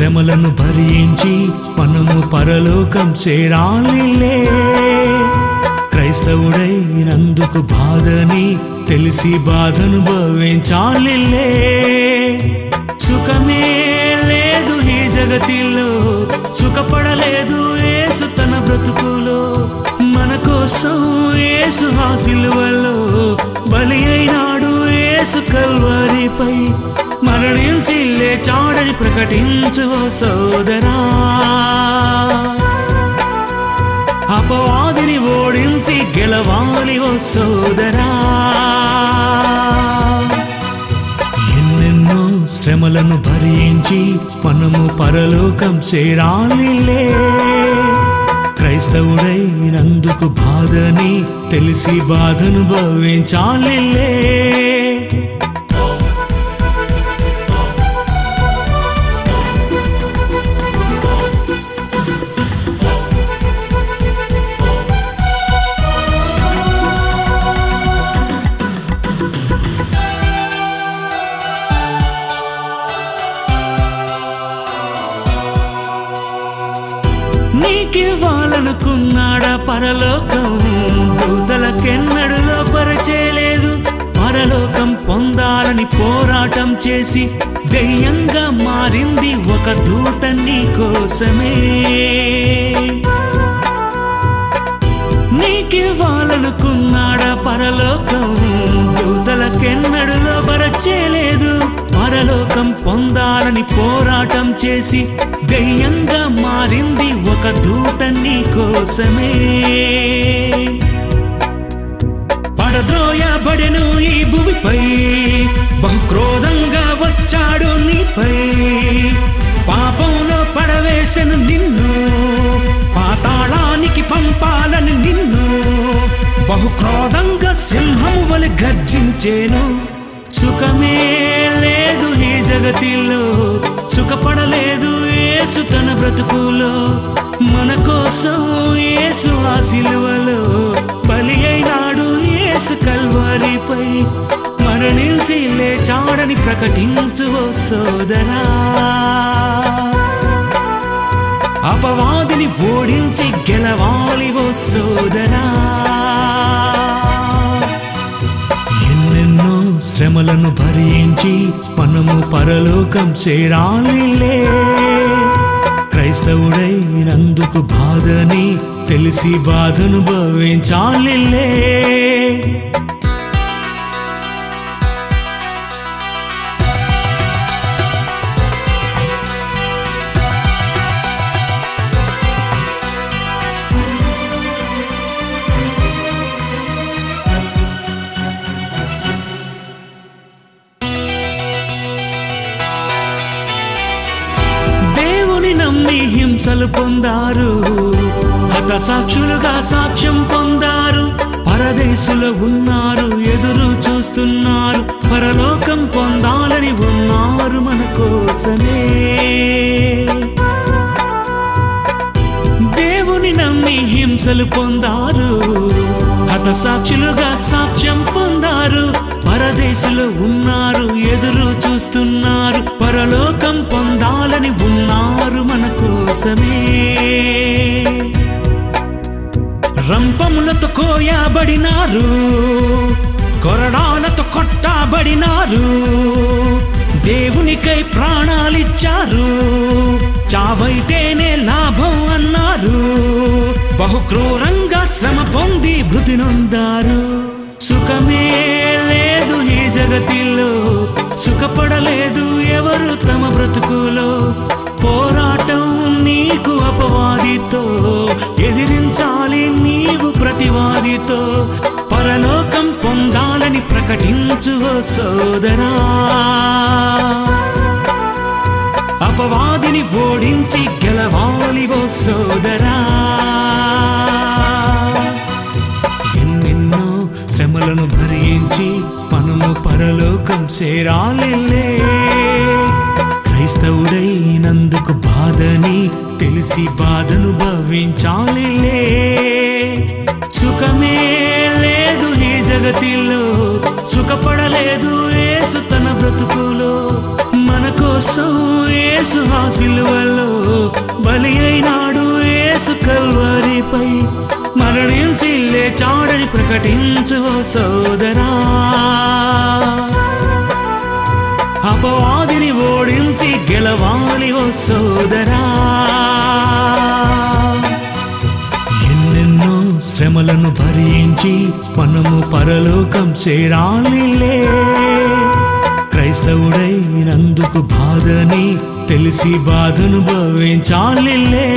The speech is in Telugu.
శ్రమలను భరించి మనము పరలోకం చేరాలిలే. క్రైస్తవుడైనందుకు బాధని తెలిసి బాధనుభవించాలిలే. సుఖమే లేదు ఈ జగతిలో, సుఖపడలేదు యేసు తన బ్రతుకులో. మన కోసం యేసు ఆ సిలువలో బలి అయినాడు. యేసు కల్వరిపై మరణించి లేచాడని ప్రకటించు ఓ సోదరా. అపవాదిని ఓడించి గెలవాలి ఓ సోదరా. ఎన్నెన్నో శ్రమలను భరించి మనము పరలోకం చేరాలిలే. క్రైస్తవుడైనందుకు బాధని తెలిసి బాధనుభవించాలిలే. నీకివ్వాలనుకున్నాడా పరలోకం, దూతలకెన్నడూ లోపరచేలేదు. పరలోకం పొందాలని పోరాటం చేసి దెయ్యంగా మారింది ఒక దూత నీ కోసమే. నీకివ్వాలనుకున్నాడా పరలోకం, దూతలకెన్నడూ లోపరచేలేదు. పరలోకం పొందాలని పోరాటం చేసి దెయ్యంగా మారింది ఒక దూత నీ కోసమే. పడద్రోయబడెను ఈ భూమిపై, బహుక్రోధంగా వచ్చాడు నీపై. పాపంలో పడవేసెను నిన్ను, పాతాళానికి పంపాలని నిన్ను. బహుక్రోధంగా సింహము వలె గర్జించేను. సుఖమే లేదు ఈ జగతిలో, సుఖపడలేదు యేసు తన బ్రతుకులో. మన కోసం యేసు ఆ సిలువలో బలి అయినాడు. యేసు కల్వరిపై మరణించి లేచాడని ప్రకటించు ఓ సోదరా. అపవాదిని ఓడించి గెలవాలి ఓ సోదరా. ఎన్నెన్నో శ్రమలను భరించి మనము పరలోకం చేరాలిలే. క్రైస్తవుడైనందుకు బాధని తెలిసి బాధనుభవించాలిలే. నమ్మి హింసలు పొందారు, హతసాక్షులుగా సాక్ష్యం పొందారు. పరదేశులు ఉన్నారు, ఎదురు చూస్తున్నారు. పరలోకం పొందాలని ఉన్నారు మన కోసమే. దేవుని నమ్మి హింసలు పొందారు, హతసాక్షులుగా సాక్ష్యం పొందారు. పరదేశులు ఉన్నారు, ఎదురు చూస్తున్నారు. పరలోకం పొందాలని ఉన్నారు మన కోసమే. రంపములతో కోయబడినారు, కొరడాలతో కొట్టబడినారు. దేవునికై ప్రాణాలిచ్చారు, చావైతేనే లాభం అన్నారు. బహుక్రూరంగా శ్రమ పొంది మృతి నొందారు. సుఖమే లేదు ఈ జగతిలో, సుఖపడలేదు ఎవరు తమ బ్రతుకులో. పోరాటం నీకు అపవాదితో, ఎదిరించాలి నీవు ప్రతివాదితో. పరలోకం పొందాలని ప్రకటించు ఓ సోదరా. అపవాదిని ఓడించి గెలవాలి ఓ సోదరా. ఎన్నెన్నో శ్రమలను భరించి మనము పరలోకం చేరాలిలే. క్రైస్తవుడైనందుకు బాధని తెలిసి బాధనుభవించాలిలే. సుఖమే లేదు ఈ జగతిలో, సుఖపడలేదు యేసు తన బ్రతుకులో. మన కోసం కోసం యేసు ఆ సిలువలో బలి అయినాడు, యేసు కల్వరిపై మరణించి లేచాడని ప్రకటించు ఓ సోదరా. అపవాదిని ఓడించి గెలవాలి ఓ సోదరా. ఎన్నెన్నో శ్రమలను భరించి మనము పరలోకం చేరాలిలే. క్రైస్తవుడైనందుకు బాధని తెలిసి బాధను భవించాలిలే.